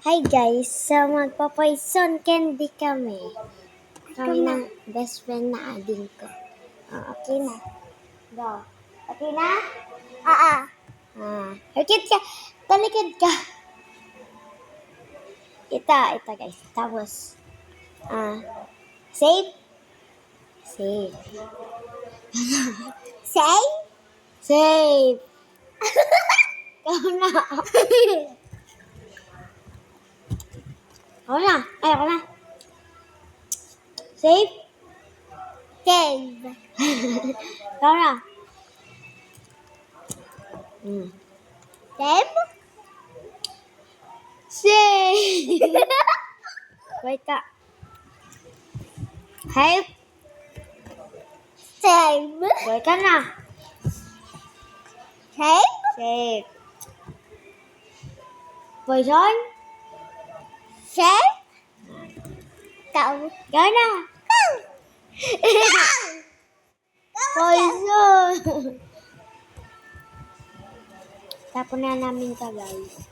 Hi guys, so magpa-poison candy kami. Kami ng best friend na ading ko. Okay na. Go. Okay na? Hakit ka. Talikod ka. Ito guys. Tapos, safe? Safe. Safe? Safe. Ikaw na. Ako na. Ay, ako na. Safe? Safe. Ikaw na. Safe? Safe. Wait ka. Safe? Safe. Wait ka na. Safe? Safe. Poison? Safe? Ikaw. Ikaw na. Poison. Tapon na namin ka guys.